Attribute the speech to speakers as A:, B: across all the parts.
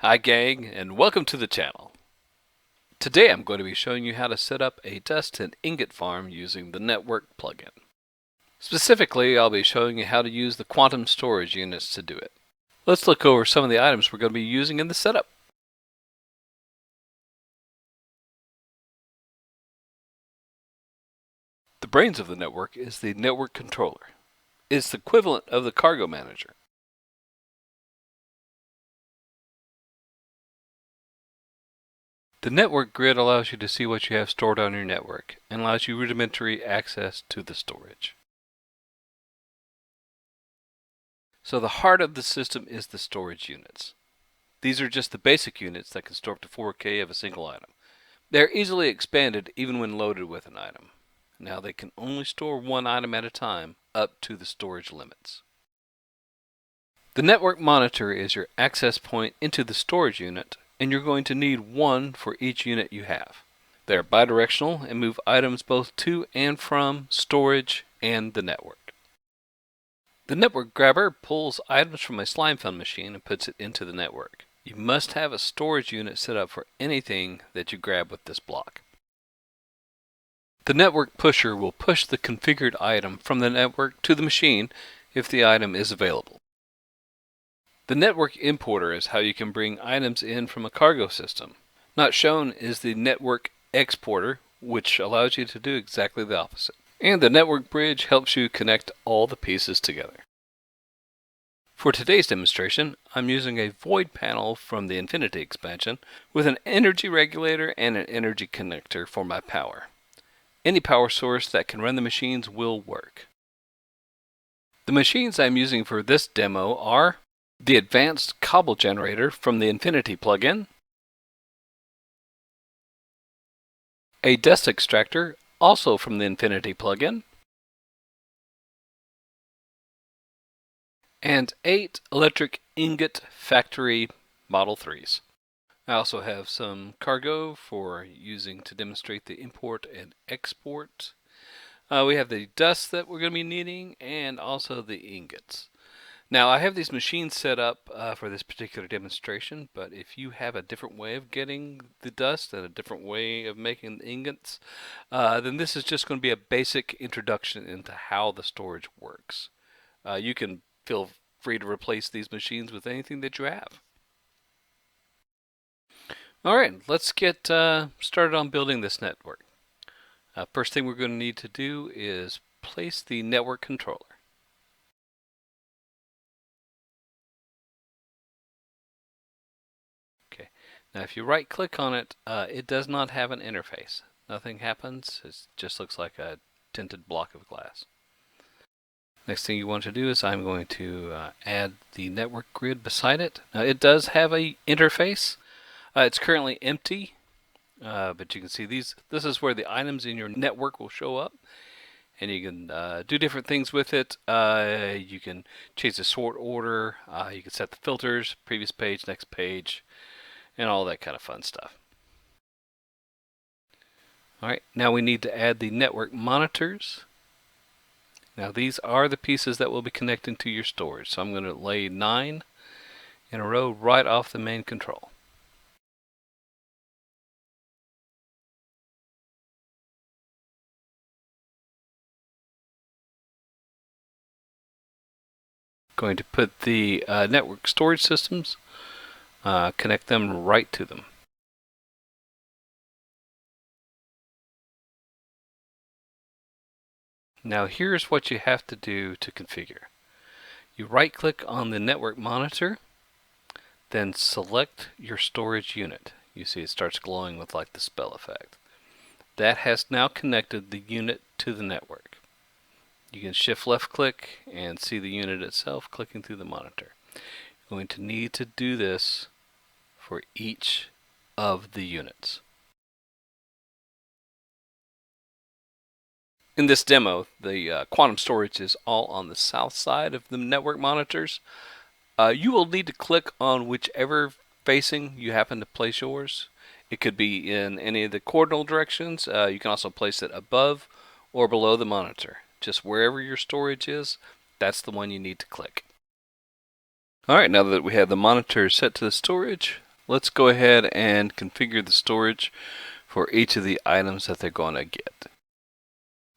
A: Hi gang, and welcome to the channel. Today I'm going to be showing you how to set up a dust and ingot farm using the network plugin. Specifically, I'll be showing you how to use the quantum storage units to do it. Let's look over some of the items we're going to be using in the setup. The brains of the network is the network controller. It's the equivalent of the cargo manager. The network grid allows you to see what you have stored on your network and allows you rudimentary access to the storage. So the heart of the system is the storage units. These are just the basic units that can store up to 4K of a single item. They're easily expanded even when loaded with an item. Now they can only store one item at a time up to the storage limits. The network monitor is your access point into the storage unit, and you're going to need one for each unit you have. They're bidirectional and move items both to and from storage and the network. The network grabber pulls items from a Slimefun machine and puts it into the network. You must have a storage unit set up for anything that you grab with this block. The network pusher will push the configured item from the network to the machine if the item is available. The network importer is how you can bring items in from a cargo system. Not shown is the network exporter, which allows you to do exactly the opposite. And the network bridge helps you connect all the pieces together. For today's demonstration, I'm using a void panel from the Infinity expansion with an energy regulator and an energy connector for my power. Any power source that can run the machines will work. The machines I'm using for this demo are the advanced cobble generator from the Infinity plugin, a dust extractor also from the Infinity plugin, and 8 electric ingot factory Model 3s. I also have some cargo for using to demonstrate the import and export. We have the dust that we're going to be needing and also the ingots. Now I have these machines set up for this particular demonstration, but if you have a different way of getting the dust and a different way of making the ingots, then this is just going to be a basic introduction into how the storage works. You can feel free to replace these machines with anything that you have. Alright, let's get started on building this network. First thing we're going to need to do is place the network controller. Okay, now if you right click on it, it does not have an interface. Nothing happens, it just looks like a tinted block of glass. Next thing you want to do is I'm going to add the network grid beside it. Now it does have a interface. It's currently empty, but you can see this is where the items in your network will show up, and you can do different things with it. You can change the sort order, you can set the filters, previous page, next page, and all that kind of fun stuff. Alright, now we need to add the network monitors. Now these are the pieces that will be connecting to your storage, so I'm going to lay 9 in a row right off the main control. Going to put the network storage systems, connect them right to them. Now here's what you have to do to configure. You right click on the network monitor, then select your storage unit. You see it starts glowing with like the spell effect. That has now connected the unit to the network. You can shift left click and see the unit itself clicking through the monitor. You're going to need to do this for each of the units. In this demo, the quantum storage is all on the south side of the network monitors. You will need to click on whichever facing you happen to place yours. It could be in any of the cardinal directions. You can also place it above or below the monitor. Just wherever your storage is, that's the one you need to click. Alright, now that we have the monitor set to the storage, let's go ahead and configure the storage for each of the items that they're going to get.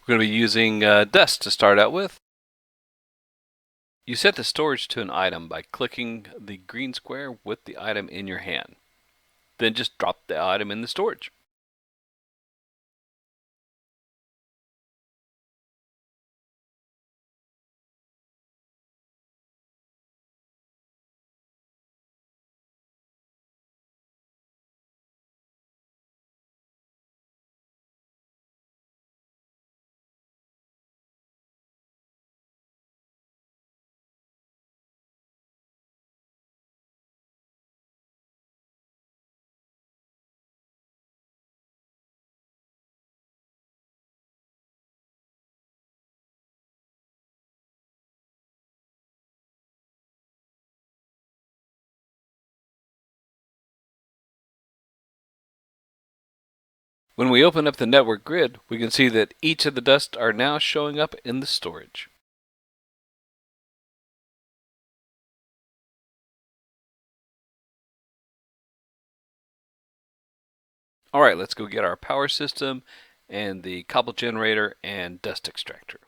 A: We're going to be using dust to start out with. You set the storage to an item by clicking the green square with the item in your hand. Then just drop the item in the storage. When we open up the network grid, we can see that each of the dust are now showing up in the storage. Alright, let's go get our power system and the cobble generator and dust extractor.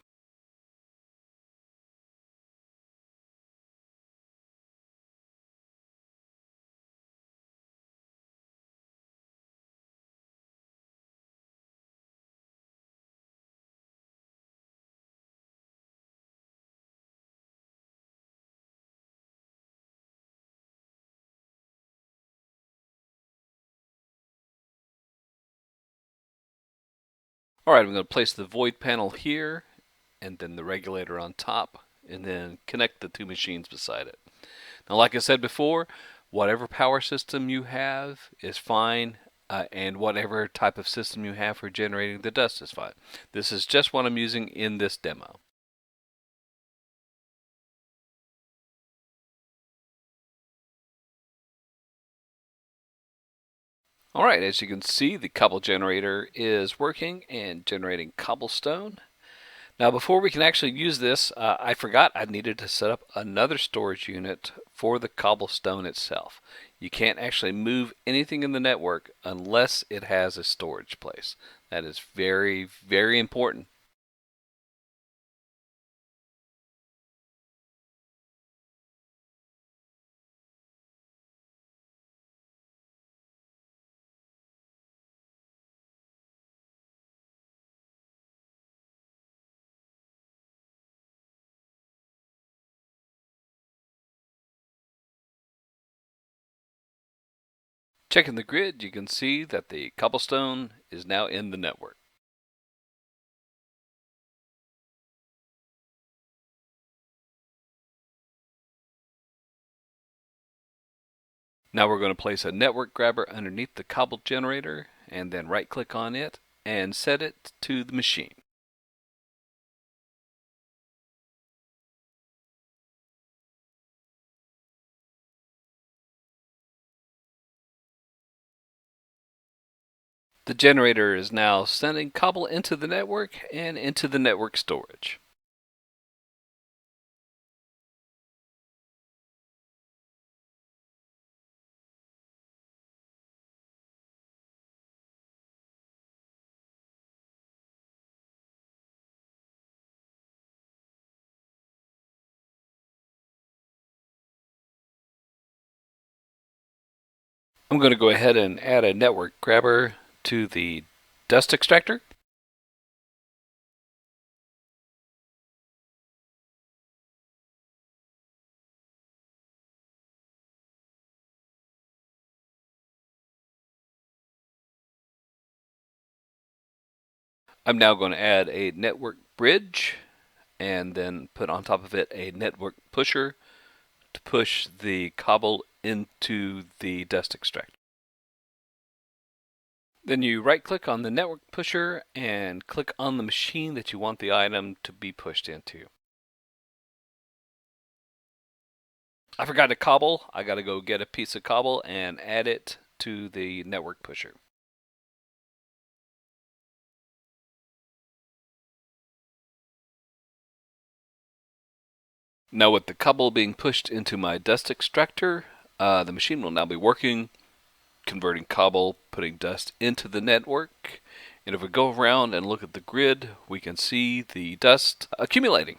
A: Alright, I'm going to place the void panel here and then the regulator on top and then connect the two machines beside it. Now, like I said before, whatever power system you have is fine, and whatever type of system you have for generating the dust is fine. This is just what I'm using in this demo. Alright, as you can see, the cobble generator is working and generating cobblestone. Now, before we can actually use this, I forgot I needed to set up another storage unit for the cobblestone itself. You can't actually move anything in the network unless it has a storage place. That is very, very important. Checking the grid, you can see that the cobblestone is now in the network. Now we're going to place a network grabber underneath the cobble generator and then right click on it and set it to the machine. The generator is now sending cobble into the network and into the network storage. I'm going to go ahead and add a network grabber to the dust extractor. I'm now going to add a network bridge and then put on top of it a network pusher to push the cobble into the dust extractor. Then you right click on the network pusher and click on the machine that you want the item to be pushed into. I forgot a cobble. I got to go get a piece of cobble and add it to the network pusher. Now with the cobble being pushed into my dust extractor, the machine will now be working converting cobble, putting dust into the network. And if we go around and look at the grid, we can see the dust accumulating.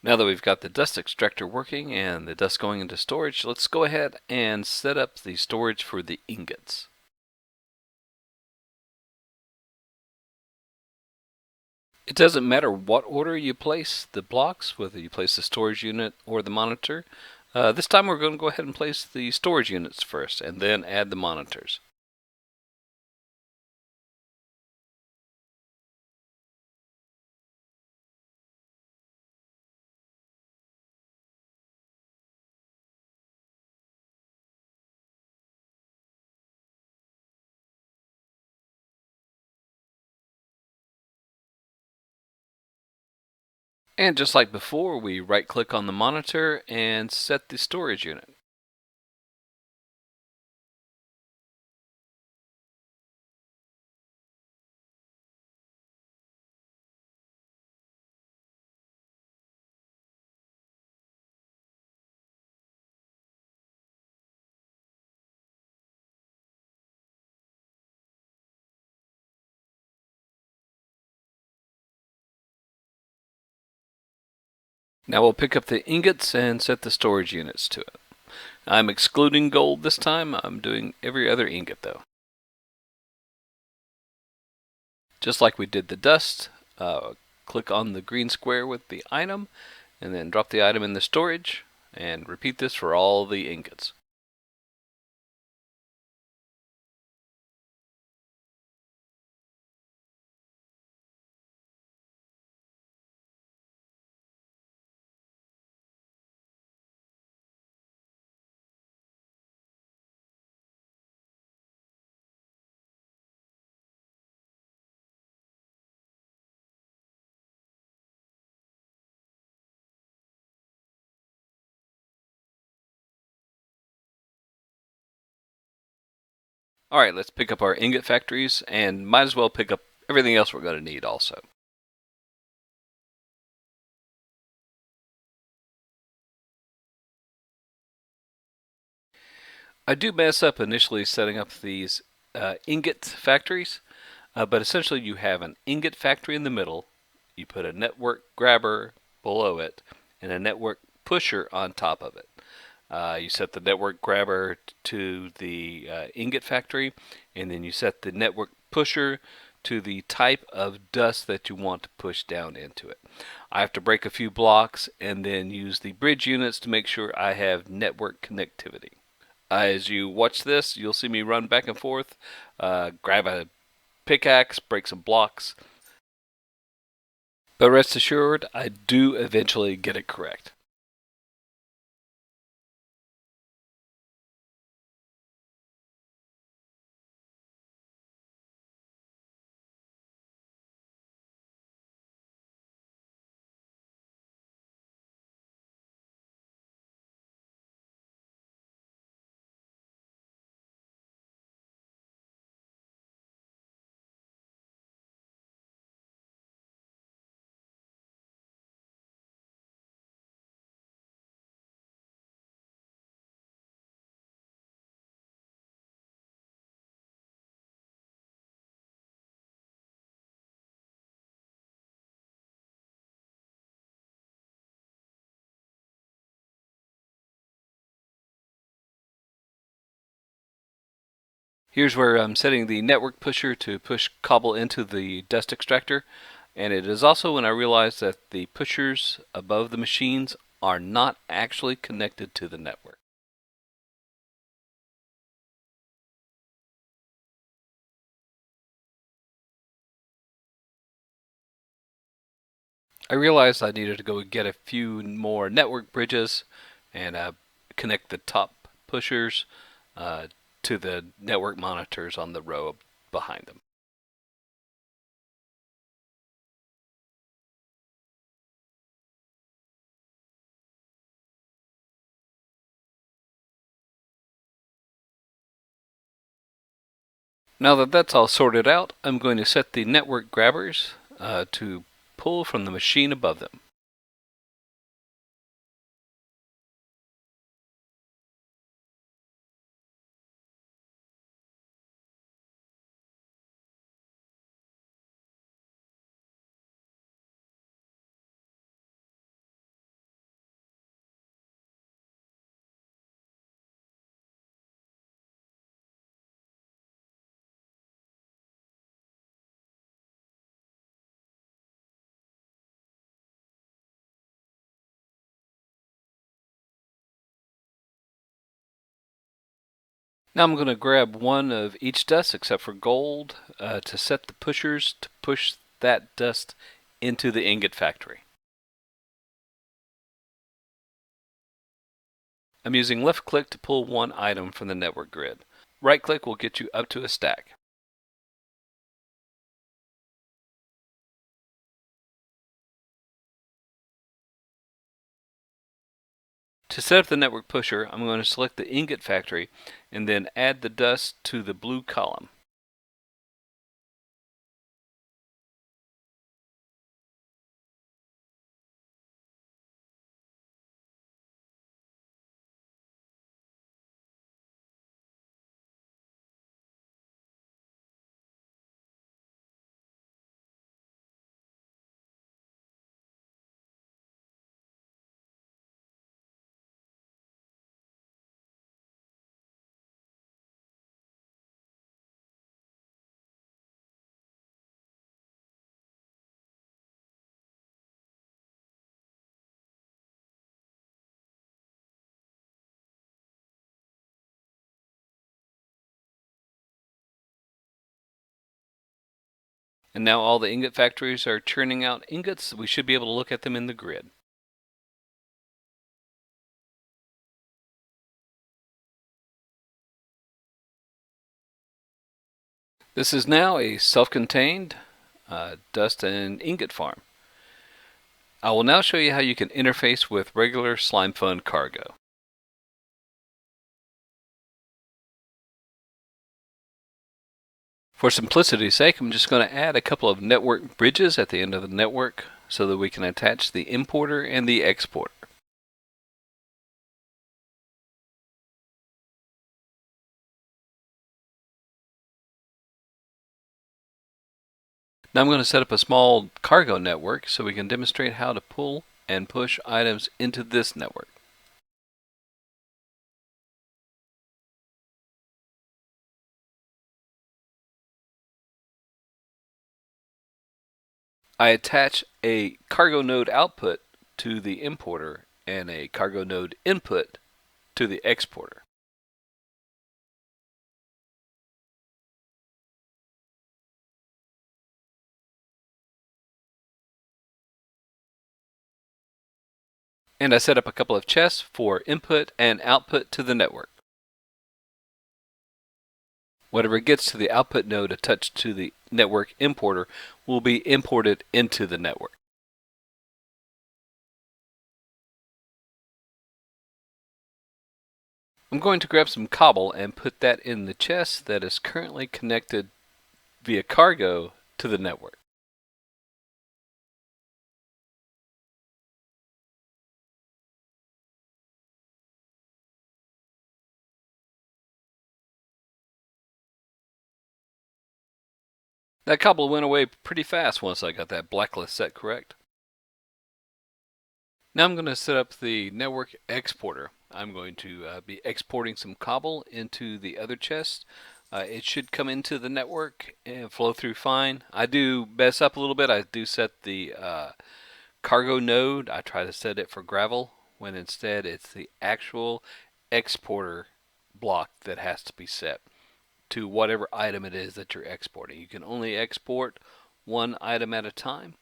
A: Now that we've got the dust extractor working and the dust going into storage, let's go ahead and set up the storage for the ingots. It doesn't matter what order you place the blocks, whether you place the storage unit or the monitor. This time we're going to go ahead and place the storage units first and then add the monitors. And just like before, we right click on the monitor and set the storage unit. Now we'll pick up the ingots and set the storage units to it. I'm excluding gold this time. I'm doing every other ingot though. Just like we did the dust, click on the green square with the item and then drop the item in the storage and repeat this for all the ingots. Alright, let's pick up our ingot factories and might as well pick up everything else we're going to need also. I do mess up initially setting up these ingot factories, but essentially you have an ingot factory in the middle, you put a network grabber below it, and a network pusher on top of it. You set the network grabber to the ingot factory, and then you set the network pusher to the type of dust that you want to push down into it. I have to break a few blocks and then use the bridge units to make sure I have network connectivity. As you watch this, you'll see me run back and forth, grab a pickaxe, break some blocks. But rest assured, I do eventually get it correct. Here's where I'm setting the network pusher to push cobble into the dust extractor. And it is also when I realize that the pushers above the machines are not actually connected to the network. I realized I needed to go get a few more network bridges and connect the top pushers to the network monitors on the row behind them. Now that that's all sorted out, I'm going to set the network grabbers to pull from the machine above them. Now I'm going to grab one of each dust except for gold to set the pushers to push that dust into the ingot factory. I'm using left click to pull one item from the network grid. Right click will get you up to a stack. To set up the network pusher, I'm going to select the ingot factory and then add the dust to the blue column. And now all the ingot factories are churning out ingots. We should be able to look at them in the grid. This is now a self-contained dust and ingot farm. I will now show you how you can interface with regular Slimefun cargo. For simplicity's sake, I'm just going to add a couple of network bridges at the end of the network so that we can attach the importer and the exporter. Now I'm going to set up a small cargo network so we can demonstrate how to pull and push items into this network. I attach a cargo node output to the importer and a cargo node input to the exporter. And I set up a couple of chests for input and output to the network. Whatever gets to the output node attached to the network importer will be imported into the network. I'm going to grab some cobble and put that in the chest that is currently connected via cargo to the network. That cobble went away pretty fast once I got that blacklist set correct. Now I'm going to set up the network exporter. I'm going to be exporting some cobble into the other chest. It should come into the network and flow through fine. I do mess up a little bit. I do set the cargo node. I try to set it for gravel when instead it's the actual exporter block that has to be set to whatever item it is that you're exporting. You can only export one item at a time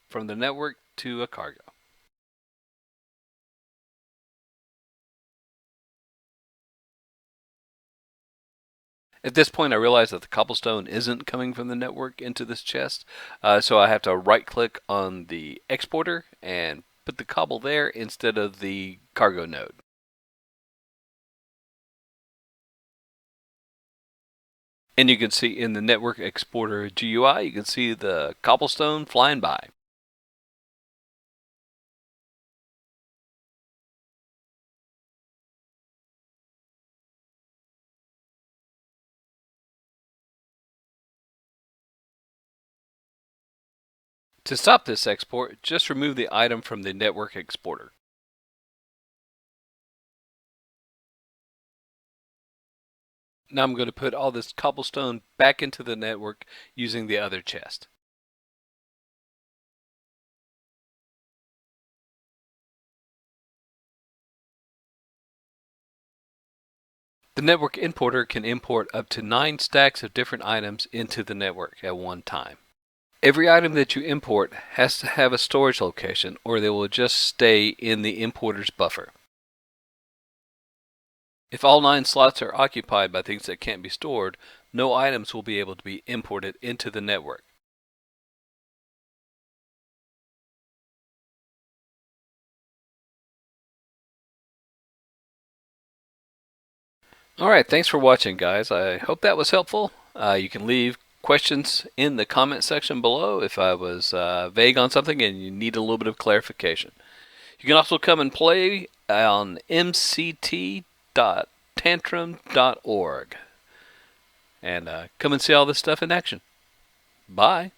A: from the network to a cargo. At this point, I realize that the cobblestone isn't coming from the network into this chest, so I have to right-click on the exporter and put the cobble there instead of the cargo node. And you can see in the Network Exporter GUI, you can see the cobblestone flying by. To stop this export, just remove the item from the Network Exporter. Now I'm going to put all this cobblestone back into the network using the other chest. The network importer can import up to 9 stacks of different items into the network at one time. Every item that you import has to have a storage location or they will just stay in the importer's buffer. If all 9 slots are occupied by things that can't be stored, no items will be able to be imported into the network. Alright, thanks for watching, guys. I hope that was helpful. You can leave questions in the comment section below if I was vague on something and you need a little bit of clarification. You can also come and play on mct.tantrum.org and come and see all this stuff in action. Bye.